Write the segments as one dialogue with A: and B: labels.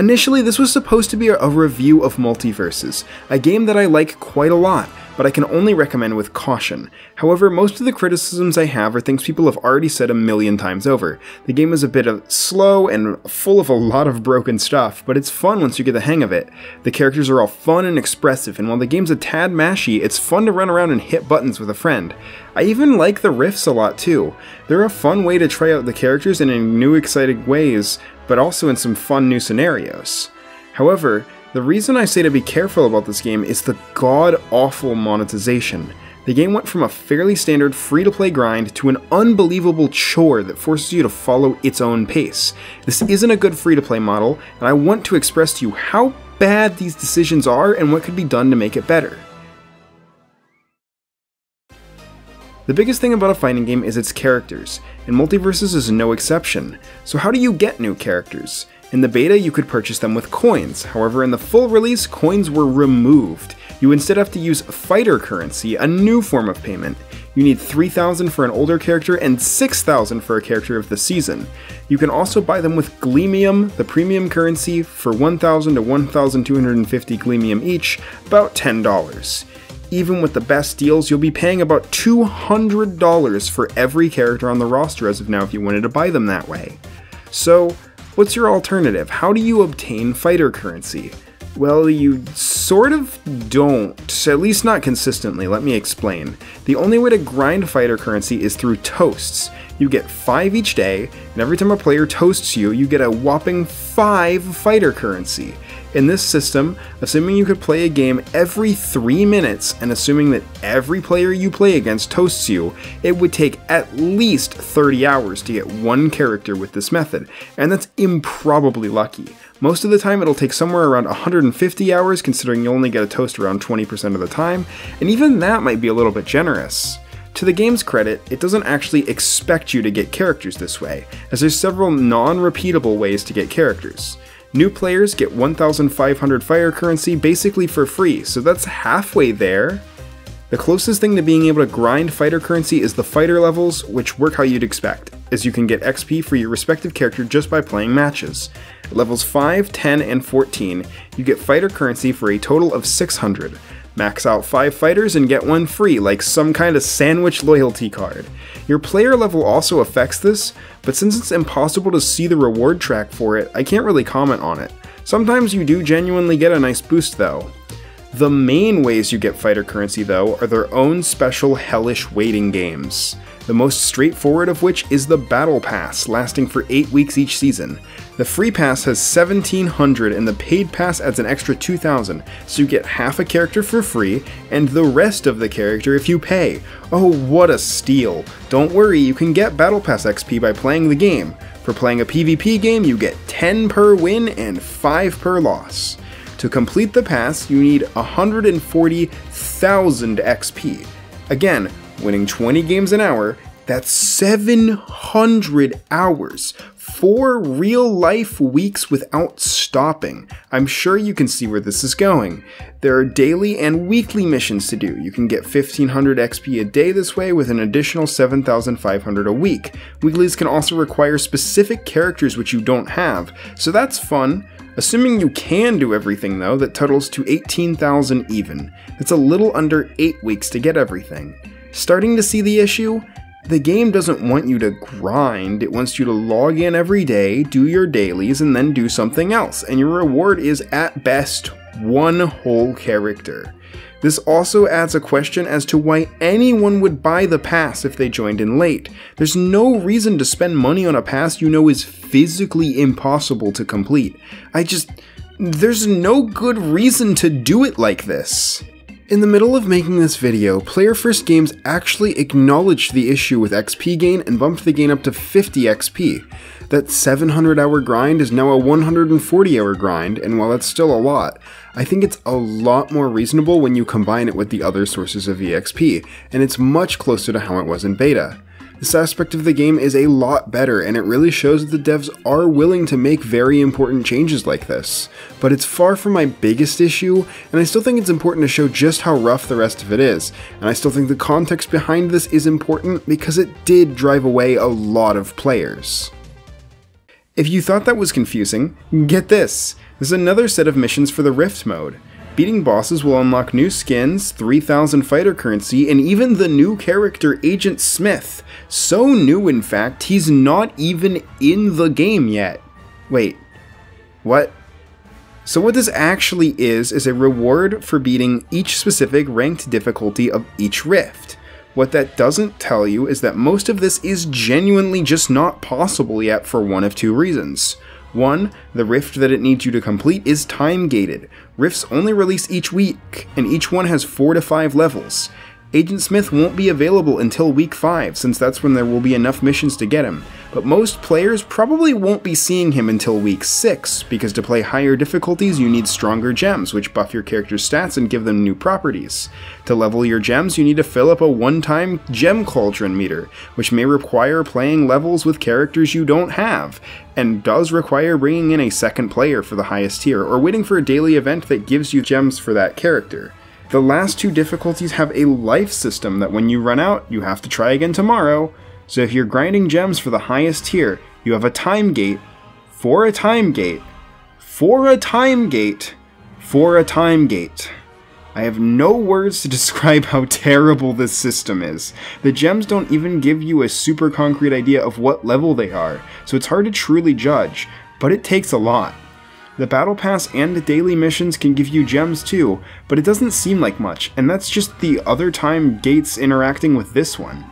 A: Initially, this was supposed to be a review of Multiversus, a game that I like quite a lot, but I can only recommend with caution. However, most of the criticisms I have are things people have already said a million times over. The game is a bit slow and full of a lot of broken stuff, but it's fun once you get the hang of it. The characters are all fun and expressive, and while the game's a tad mashy, it's fun to run around and hit buttons with a friend. I even like the riffs a lot too. They're a fun way to try out the characters in new exciting ways, but also in some fun new scenarios. However, the reason I say to be careful about this game is the god-awful monetization. The game went from a fairly standard free-to-play grind to an unbelievable chore that forces you to follow its own pace. This isn't a good free-to-play model, and I want to express to you how bad these decisions are and what could be done to make it better. The biggest thing about a fighting game is its characters, and Multiversus is no exception. So how do you get new characters? In the beta, you could purchase them with coins. However, in the full release, coins were removed. You instead have to use fighter currency, a new form of payment. You need 3,000 for an older character and 6,000 for a character of the season. You can also buy them with Gleamium, the premium currency, for 1,000 to 1,250 Gleamium each, about $10. Even with the best deals, you'll be paying about $200 for every character on the roster as of now if you wanted to buy them that way. So, what's your alternative? How do you obtain fighter currency? Well, you sort of don't, at least not consistently. Let me explain. The only way to grind fighter currency is through toasts. You get 5 each day, and every time a player toasts you, you get a whopping 5 fighter currency. In this system, assuming you could play a game every 3 minutes, and assuming that every player you play against toasts you, it would take at least 30 hours to get one character with this method, and that's improbably lucky. Most of the time it'll take somewhere around 150 hours, considering you'll only get a toast around 20% of the time, and even that might be a little bit generous. To the game's credit, it doesn't actually expect you to get characters this way, as there's several non-repeatable ways to get characters. New players get 1,500 fire currency basically for free, so that's halfway there. The closest thing to being able to grind fighter currency is the fighter levels, which work how you'd expect, as you can get XP for your respective character just by playing matches. At levels 5, 10, and 14, you get fighter currency for a total of 600. Max out 5 fighters and get 1 free, like some kind of sandwich loyalty card. Your player level also affects this, but since it's impossible to see the reward track for it, I can't really comment on it. Sometimes you do genuinely get a nice boost though. The main ways you get fighter currency though are their own special hellish waiting games. The most straightforward of which is the Battle Pass, lasting for 8 weeks each season. The free pass has 1,700 and the paid pass adds an extra 2,000, so you get half a character for free and the rest of the character if you pay. Oh, what a steal! Don't worry, you can get Battle Pass XP by playing the game. For playing a PvP game, you get 10 per win and 5 per loss. To complete the pass, you need 140,000 XP. Again, winning 20 games an hour, that's 700 hours. 4 real-life weeks without stopping. I'm sure you can see where this is going. There are daily and weekly missions to do. You can get 1,500 XP a day this way with an additional 7,500 a week. Weeklies can also require specific characters which you don't have, so that's fun. Assuming you can do everything though, that totals to 18,000 even. That's a little under 8 weeks to get everything. Starting to see the issue? The game doesn't want you to grind, it wants you to log in every day, do your dailies, and then do something else, and your reward is at best 1 whole character. This also adds a question as to why anyone would buy the pass if they joined in late. There's no reason to spend money on a pass you know is physically impossible to complete. There's no good reason to do it like this. In the middle of making this video, Player First Games actually acknowledged the issue with XP gain and bumped the gain up to 50 XP. That 700-hour grind is now a 140-hour grind, and while that's still a lot, I think it's a lot more reasonable when you combine it with the other sources of EXP, and it's much closer to how it was in beta. This aspect of the game is a lot better, and it really shows that the devs are willing to make very important changes like this. But it's far from my biggest issue, and I still think it's important to show just how rough the rest of it is, and I still think the context behind this is important because it did drive away a lot of players. If you thought that was confusing, get this! There's another set of missions for the Rift mode. Beating bosses will unlock new skins, 3,000 fighter currency, and even the new character Agent Smith. So new, in fact, he's not even in the game yet. Wait, what? So what this actually is a reward for beating each specific ranked difficulty of each Rift. What that doesn't tell you is that most of this is genuinely just not possible yet for one of two reasons. One, the Rift that it needs you to complete is time-gated. Rifts only release each week, and each one has 4 to 5 levels. Agent Smith won't be available until week 5, since that's when there will be enough missions to get him, but most players probably won't be seeing him until week 6, because to play higher difficulties you need stronger gems, which buff your character's stats and give them new properties. To level your gems you need to fill up a one-time gem cauldron meter, which may require playing levels with characters you don't have, and does require bringing in a second player for the highest tier, or waiting for a daily event that gives you gems for that character. The last two difficulties have a life system that when you run out, you have to try again tomorrow. So if you're grinding gems for the highest tier, you have a time gate, for a time gate, for a time gate, for a time gate. I have no words to describe how terrible this system is. The gems don't even give you a super concrete idea of what level they are, so it's hard to truly judge, but it takes a lot. The Battle Pass and the daily missions can give you gems too, but it doesn't seem like much, and that's just the other time gates interacting with this one.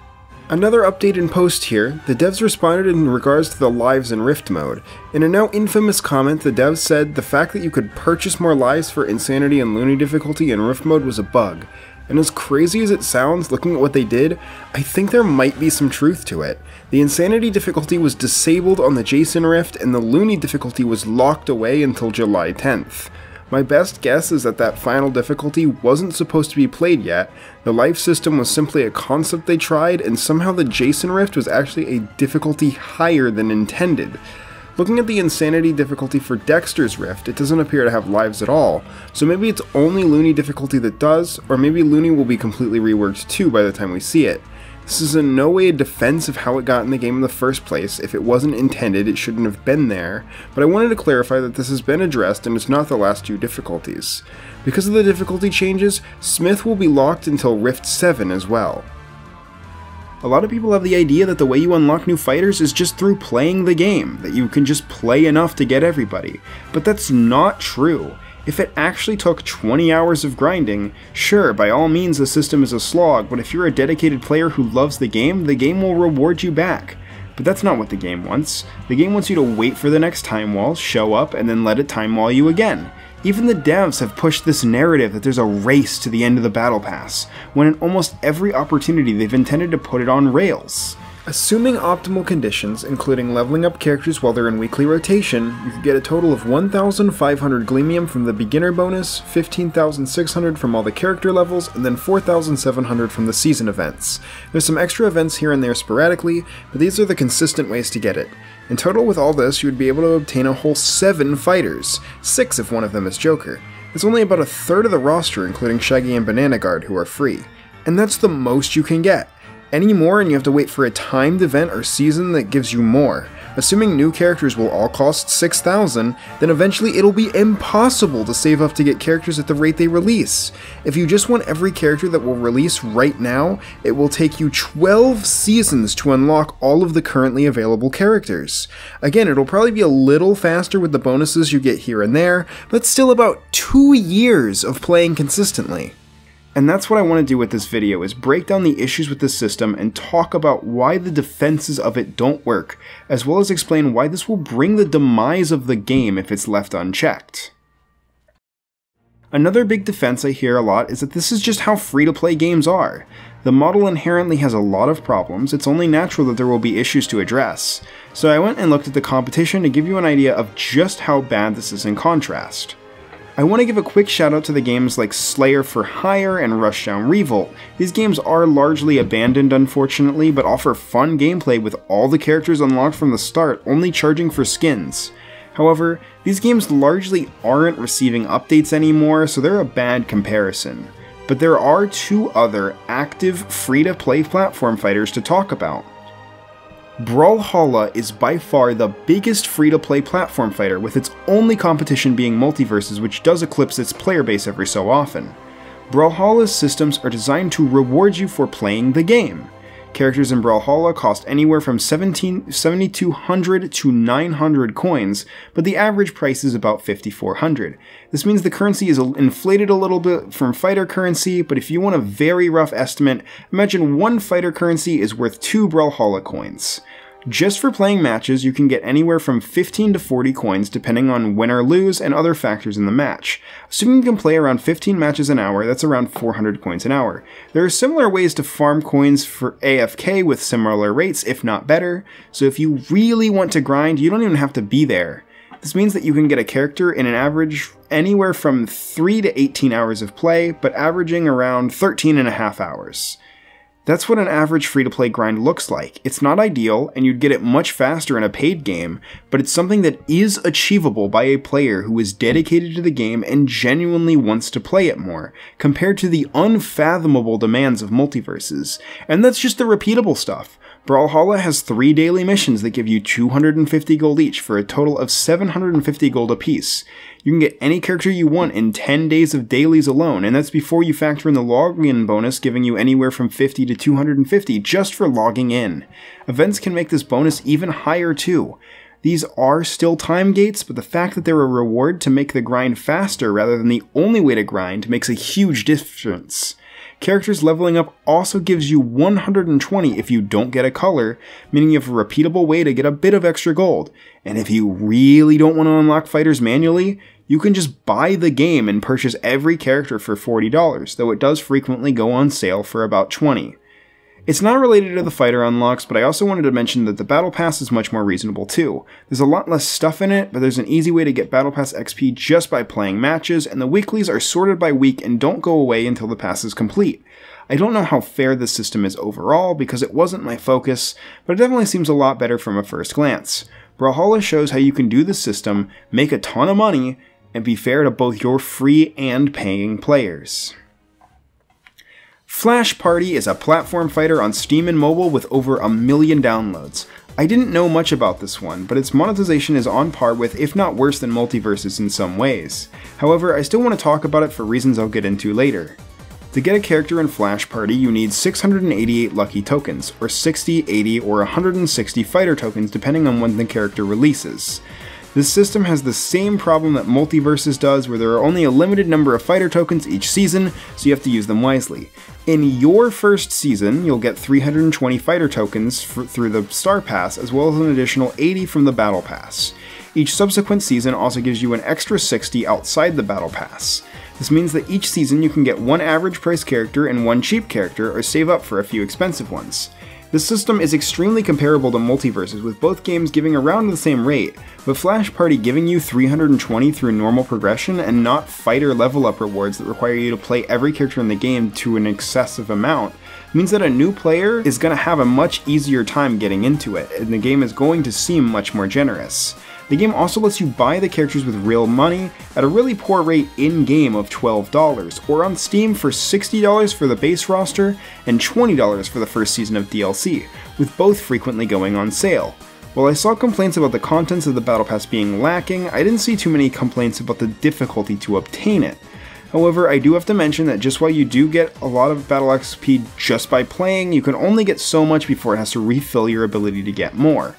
A: Another update in post here, the devs responded in regards to the lives in Rift mode. In a now infamous comment, the devs said the fact that you could purchase more lives for Insanity and Loony difficulty in Rift mode was a bug. And as crazy as it sounds, looking at what they did, I think there might be some truth to it. The Insanity difficulty was disabled on the Jason Rift, and the Loony difficulty was locked away until July 10th. My best guess is that that final difficulty wasn't supposed to be played yet, the life system was simply a concept they tried, and somehow the Jason Rift was actually a difficulty higher than intended. Looking at the Insanity difficulty for Dexter's Rift, it doesn't appear to have lives at all, so maybe it's only Loony difficulty that does, or maybe Loony will be completely reworked too by the time we see it. This is in no way a defense of how it got in the game in the first place. If it wasn't intended, it shouldn't have been there, but I wanted to clarify that this has been addressed and it's not the last two difficulties. Because of the difficulty changes, Smith will be locked until Rift 7 as well. A lot of people have the idea that the way you unlock new fighters is just through playing the game, that you can just play enough to get everybody, but that's not true. If it actually took 20 hours of grinding, sure, by all means the system is a slog, but if you're a dedicated player who loves the game will reward you back. But that's not what the game wants. The game wants you to wait for the next time wall, show up, and then let it time wall you again. Even the devs have pushed this narrative that there's a race to the end of the Battle Pass, when in almost every opportunity they've intended to put it on rails. Assuming optimal conditions, including leveling up characters while they're in weekly rotation, you could get a total of 1,500 Gleamium from the beginner bonus, 15,600 from all the character levels, and then 4,700 from the season events. There's some extra events here and there sporadically, but these are the consistent ways to get it. In total with all this, you would be able to obtain a whole 7 fighters, 6 if one of them is Joker. It's only about a third of the roster, including Shaggy and Banana Guard, who are free. And that's the most you can get. Any more and you have to wait for a timed event or season that gives you more. Assuming new characters will all cost 6,000, then eventually it'll be impossible to save up to get characters at the rate they release. If you just want every character that will release right now, it will take you 12 seasons to unlock all of the currently available characters. Again, it'll probably be a little faster with the bonuses you get here and there, but still about 2 years of playing consistently. And that's what I want to do with this video, is break down the issues with this system and talk about why the defenses of it don't work, as well as explain why this will bring the demise of the game if it's left unchecked. Another big defense I hear a lot is that this is just how free-to-play games are. The model inherently has a lot of problems, it's only natural that there will be issues to address. So I went and looked at the competition to give you an idea of just how bad this is in contrast. I want to give a quick shout out to the games like Slayer for Hire and Rushdown Revolt. These games are largely abandoned unfortunately, but offer fun gameplay with all the characters unlocked from the start, only charging for skins. However, these games largely aren't receiving updates anymore, so they're a bad comparison. But there are 2 other active free-to-play platform fighters to talk about. Brawlhalla is by far the biggest free-to-play platform fighter, with its only competition being Multiversus, which does eclipse its player base every so often. Brawlhalla's systems are designed to reward you for playing the game. Characters in Brawlhalla cost anywhere from 7,200 to 900 coins, but the average price is about 5,400. This means the currency is inflated a little bit from fighter currency, but if you want a very rough estimate, imagine one fighter currency is worth 2 Brawlhalla coins. Just for playing matches, you can get anywhere from 15 to 40 coins depending on win or lose and other factors in the match. Assuming you can play around 15 matches an hour, that's around 400 coins an hour. There are similar ways to farm coins for AFK with similar rates, if not better, so if you really want to grind, you don't even have to be there. This means that you can get a character in an average anywhere from 3 to 18 hours of play, but averaging around 13.5 hours. That's what an average free-to-play grind looks like. It's not ideal, and you'd get it much faster in a paid game, but it's something that is achievable by a player who is dedicated to the game and genuinely wants to play it more, compared to the unfathomable demands of Multiversus. And that's just the repeatable stuff. Brawlhalla has 3 daily missions that give you 250 gold each for a total of 750 gold apiece. You can get any character you want in 10 days of dailies alone, and that's before you factor in the login bonus giving you anywhere from 50 to 250 just for logging in. Events can make this bonus even higher too. These are still time gates, but the fact that they're a reward to make the grind faster rather than the only way to grind makes a huge difference. Characters leveling up also gives you 120 if you don't get a color, meaning you have a repeatable way to get a bit of extra gold. And if you really don't want to unlock fighters manually, you can just buy the game and purchase every character for $40, though it does frequently go on sale for about $20. It's not related to the fighter unlocks, but I also wanted to mention that the Battle Pass is much more reasonable too. There's a lot less stuff in it, but there's an easy way to get Battle Pass XP just by playing matches, and the weeklies are sorted by week and don't go away until the pass is complete. I don't know how fair this system is overall, because it wasn't my focus, but it definitely seems a lot better from a first glance. Brawlhalla shows how you can do this system, make a ton of money, and be fair to both your free and paying players. Flash Party is a platform fighter on Steam and mobile with over 1 million downloads. I didn't know much about this one, but its monetization is on par with, if not worse than Multiversus in some ways. However, I still want to talk about it for reasons I'll get into later. To get a character in Flash Party, you need 688 lucky tokens, or 60, 80, or 160 fighter tokens depending on when the character releases. This system has the same problem that Multiversus does, where there are only a limited number of fighter tokens each season, so you have to use them wisely. In your first season, you'll get 320 fighter tokens through the Star Pass, as well as an additional 80 from the Battle Pass. Each subsequent season also gives you an extra 60 outside the Battle Pass. This means that each season you can get one average price character and one cheap character, or save up for a few expensive ones. This system is extremely comparable to Multiversus, with both games giving around the same rate, but Flash Party giving you 320 through normal progression and not fighter level up rewards that require you to play every character in the game to an excessive amount, means that a new player is going to have a much easier time getting into it, and the game is going to seem much more generous. The game also lets you buy the characters with real money at a really poor rate in-game of $12, or on Steam for $60 for the base roster and $20 for the first season of DLC, with both frequently going on sale. While I saw complaints about the contents of the Battle Pass being lacking, I didn't see too many complaints about the difficulty to obtain it. However, I do have to mention that just while you do get a lot of Battle XP just by playing, you can only get so much before it has to refill your ability to get more.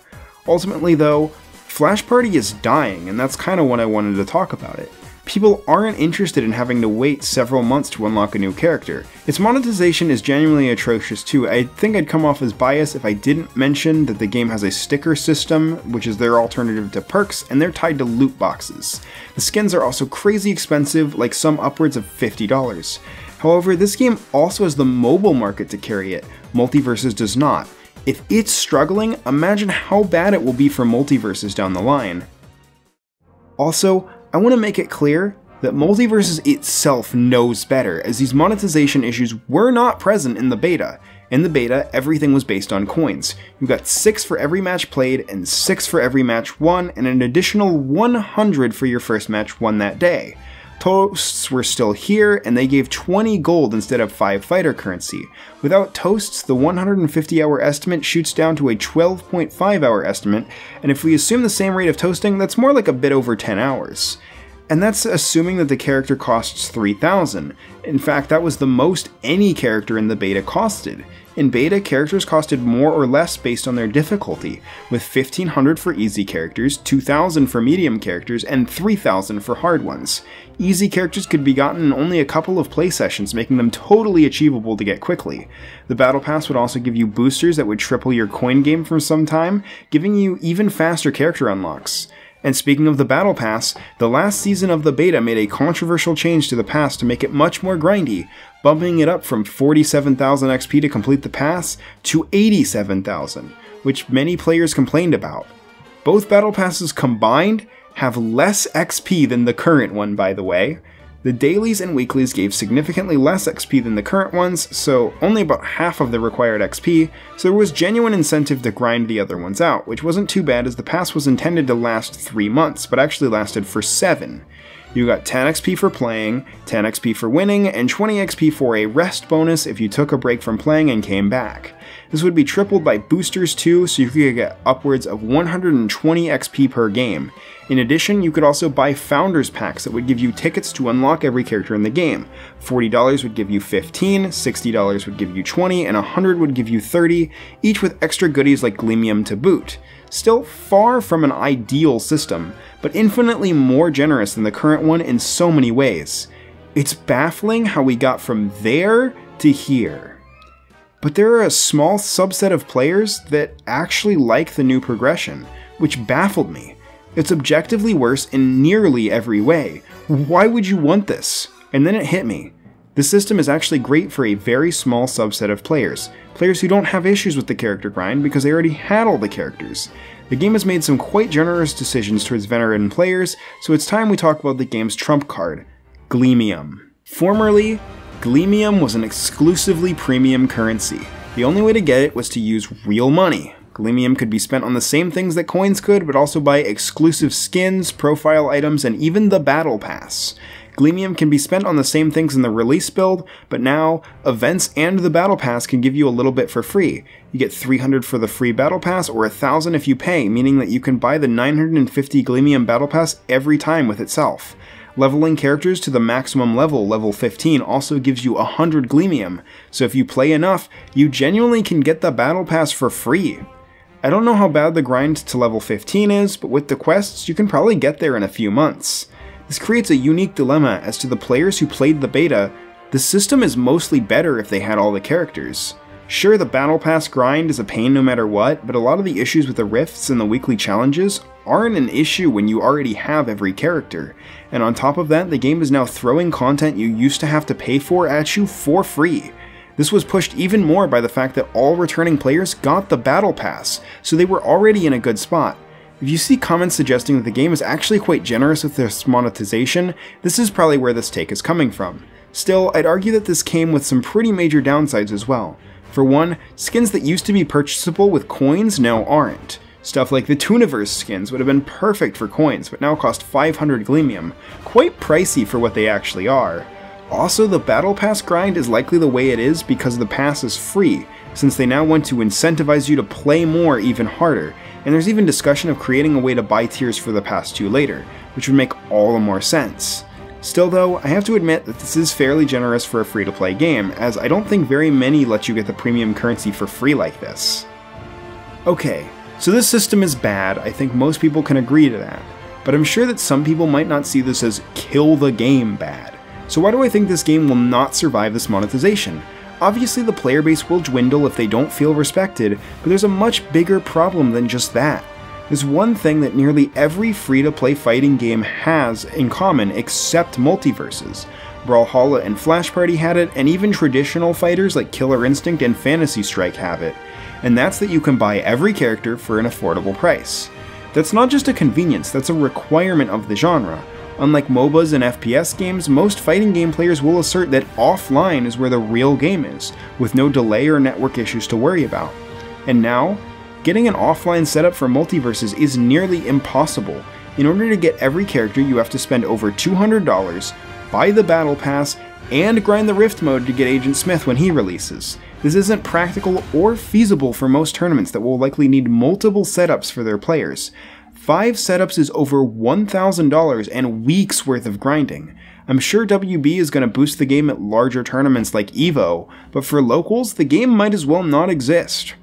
A: Ultimately though, Flash Party is dying, and that's kind of when I wanted to talk about it. People aren't interested in having to wait several months to unlock a new character. Its monetization is genuinely atrocious too. I think I'd come off as biased if I didn't mention that the game has a sticker system, which is their alternative to perks, and they're tied to loot boxes. The skins are also crazy expensive, like some upwards of $50. However, this game also has the mobile market to carry it. Multiversus does not. If it's struggling, imagine how bad it will be for Multiversus down the line. Also, I want to make it clear that Multiversus itself knows better, as these monetization issues were not present in the beta. In the beta, everything was based on coins. You got 6 for every match played, and 6 for every match won, and an additional 100 for your first match won that day. Toasts were still here, and they gave 20 gold instead of 5 fighter currency. Without toasts, the 150-hour estimate shoots down to a 12.5-hour estimate, and if we assume the same rate of toasting, that's more like a bit over 10 hours. And that's assuming that the character costs 3,000. In fact, that was the most any character in the beta costed. In beta, characters costed more or less based on their difficulty, with 1,500 for easy characters, 2,000 for medium characters, and 3,000 for hard ones. Easy characters could be gotten in only a couple of play sessions, making them totally achievable to get quickly. The Battle Pass would also give you boosters that would triple your coin game for some time, giving you even faster character unlocks. And speaking of the Battle Pass, the last season of the beta made a controversial change to the pass to make it much more grindy, bumping it up from 47,000 XP to complete the pass to 87,000, which many players complained about. Both Battle Passes combined have less XP than the current one, by the way. The dailies and weeklies gave significantly less XP than the current ones, so only about half of the required XP, so there was genuine incentive to grind the other ones out, which wasn't too bad as the pass was intended to last 3 months, but actually lasted for 7. You got 10 XP for playing, 10 XP for winning, and 20 XP for a rest bonus if you took a break from playing and came back. This would be tripled by boosters too, so you could get upwards of 120 XP per game. In addition, you could also buy Founders Packs that would give you tickets to unlock every character in the game. $40 would give you 15, $60 would give you 20, and $100 would give you 30, each with extra goodies like Gleamium to boot. Still far from an ideal system, but infinitely more generous than the current one in so many ways. It's baffling how we got from there to here. But there are a small subset of players that actually like the new progression, which baffled me. It's objectively worse in nearly every way. Why would you want this? And then it hit me. The system is actually great for a very small subset of players who don't have issues with the character grind because they already had all the characters. The game has made some quite generous decisions towards veteran players, so it's time we talk about the game's trump card, Gleamium. Formerly, Gleamium was an exclusively premium currency. The only way to get it was to use real money. Gleamium could be spent on the same things that coins could, but also buy exclusive skins, profile items, and even the Battle Pass. Gleamium can be spent on the same things in the release build, but now, events and the Battle Pass can give you a little bit for free. You get 300 for the free Battle Pass, or 1,000 if you pay, meaning that you can buy the 950 Gleamium Battle Pass every time with itself. Leveling characters to the maximum level, level 15, also gives you 100 Gleamium, so if you play enough, you genuinely can get the Battle Pass for free. I don't know how bad the grind to level 15 is, but with the quests, you can probably get there in a few months. This creates a unique dilemma as to the players who played the beta. The system is mostly better if they had all the characters. Sure, the Battle Pass grind is a pain no matter what, but a lot of the issues with the rifts and the weekly challenges aren't an issue when you already have every character. And on top of that, the game is now throwing content you used to have to pay for at you for free. This was pushed even more by the fact that all returning players got the Battle Pass, so they were already in a good spot. If you see comments suggesting that the game is actually quite generous with this monetization, this is probably where this take is coming from. Still, I'd argue that this came with some pretty major downsides as well. For one, skins that used to be purchasable with coins now aren't. Stuff like the Tooniverse skins would have been perfect for coins, but now cost 500 Gleamium, quite pricey for what they actually are. Also, the Battle Pass grind is likely the way it is because the pass is free, since they now want to incentivize you to play more even harder, and there's even discussion of creating a way to buy tiers for the Pass 2 later, which would make all the more sense. Still though, I have to admit that this is fairly generous for a free-to-play game, as I don't think very many let you get the premium currency for free like this. Okay, so this system is bad, I think most people can agree to that, but I'm sure that some people might not see this as kill the game bad. So why do I think this game will not survive this monetization? Obviously the player base will dwindle if they don't feel respected, but there's a much bigger problem than just that. There's one thing that nearly every free-to-play fighting game has in common except Multiversus. Brawlhalla and Flash Party had it, and even traditional fighters like Killer Instinct and Fantasy Strike have it. And that's that you can buy every character for an affordable price. That's not just a convenience, that's a requirement of the genre. Unlike MOBAs and FPS games, most fighting game players will assert that offline is where the real game is, with no delay or network issues to worry about. And now, getting an offline setup for Multiversus is nearly impossible. In order to get every character, you have to spend over $200, buy the battle pass, and grind the Rift mode to get Agent Smith when he releases. This isn't practical or feasible for most tournaments that will likely need multiple setups for their players. 5 setups is over $1,000 and weeks worth of grinding. I'm sure WB is going to boost the game at larger tournaments like EVO, but for locals, the game might as well not exist.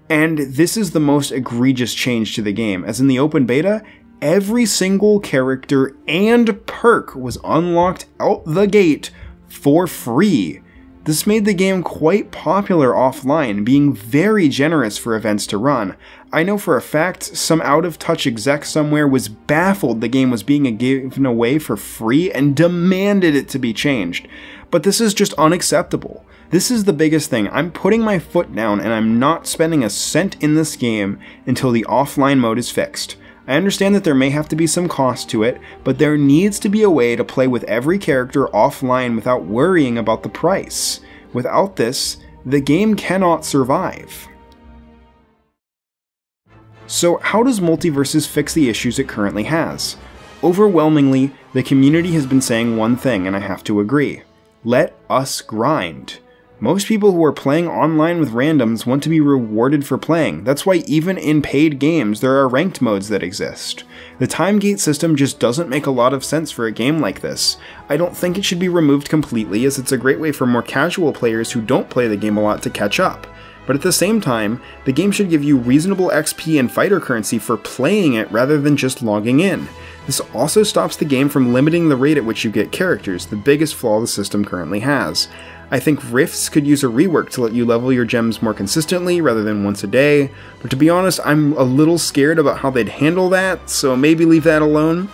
A: And this is the most egregious change to the game, as in the open beta, every single character and perk was unlocked out the gate for free. This made the game quite popular offline, being very generous for events to run. I know for a fact some out-of-touch exec somewhere was baffled the game was being given away for free and demanded it to be changed. But this is just unacceptable. This is the biggest thing. I'm putting my foot down and I'm not spending a cent in this game until the offline mode is fixed. I understand that there may have to be some cost to it, but there needs to be a way to play with every character offline without worrying about the price. Without this, the game cannot survive. So how does Multiversus fix the issues it currently has? Overwhelmingly, the community has been saying one thing, and I have to agree. Let us grind. Most people who are playing online with randoms want to be rewarded for playing. That's why even in paid games, there are ranked modes that exist. The time gate system just doesn't make a lot of sense for a game like this. I don't think it should be removed completely, as it's a great way for more casual players who don't play the game a lot to catch up. But at the same time, the game should give you reasonable XP and fighter currency for playing it rather than just logging in. This also stops the game from limiting the rate at which you get characters, the biggest flaw the system currently has. I think Rifts could use a rework to let you level your gems more consistently rather than once a day, but to be honest, I'm a little scared about how they'd handle that, so maybe leave that alone.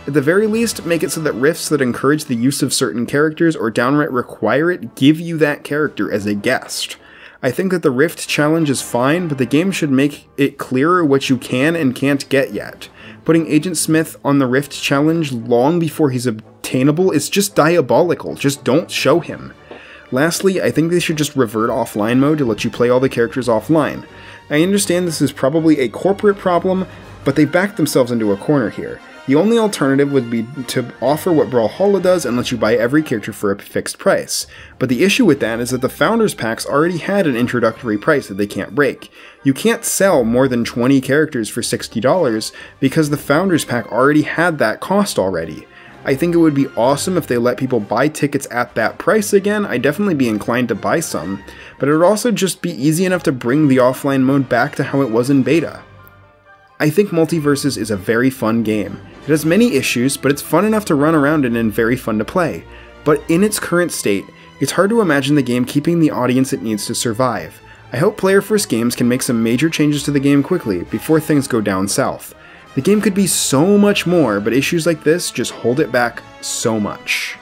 A: At the very least, make it so that Rifts that encourage the use of certain characters or downright require it give you that character as a guest. I think that the Rift challenge is fine, but the game should make it clearer what you can and can't get yet. Putting Agent Smith on the Rift challenge long before he's obtainable is just diabolical, just don't show him. Lastly, I think they should just revert offline mode to let you play all the characters offline. I understand this is probably a corporate problem, but they backed themselves into a corner here. The only alternative would be to offer what Brawlhalla does and let you buy every character for a fixed price. But the issue with that is that the Founders Packs already had an introductory price that they can't break. You can't sell more than 20 characters for $60 because the Founders Pack already had that cost already. I think it would be awesome if they let people buy tickets at that price again. I'd definitely be inclined to buy some, but it would also just be easy enough to bring the offline mode back to how it was in beta. I think Multiversus is a very fun game. It has many issues, but it's fun enough to run around in and very fun to play. But in its current state, it's hard to imagine the game keeping the audience it needs to survive. I hope Player First Games can make some major changes to the game quickly before things go down south. The game could be so much more, but issues like this just hold it back so much.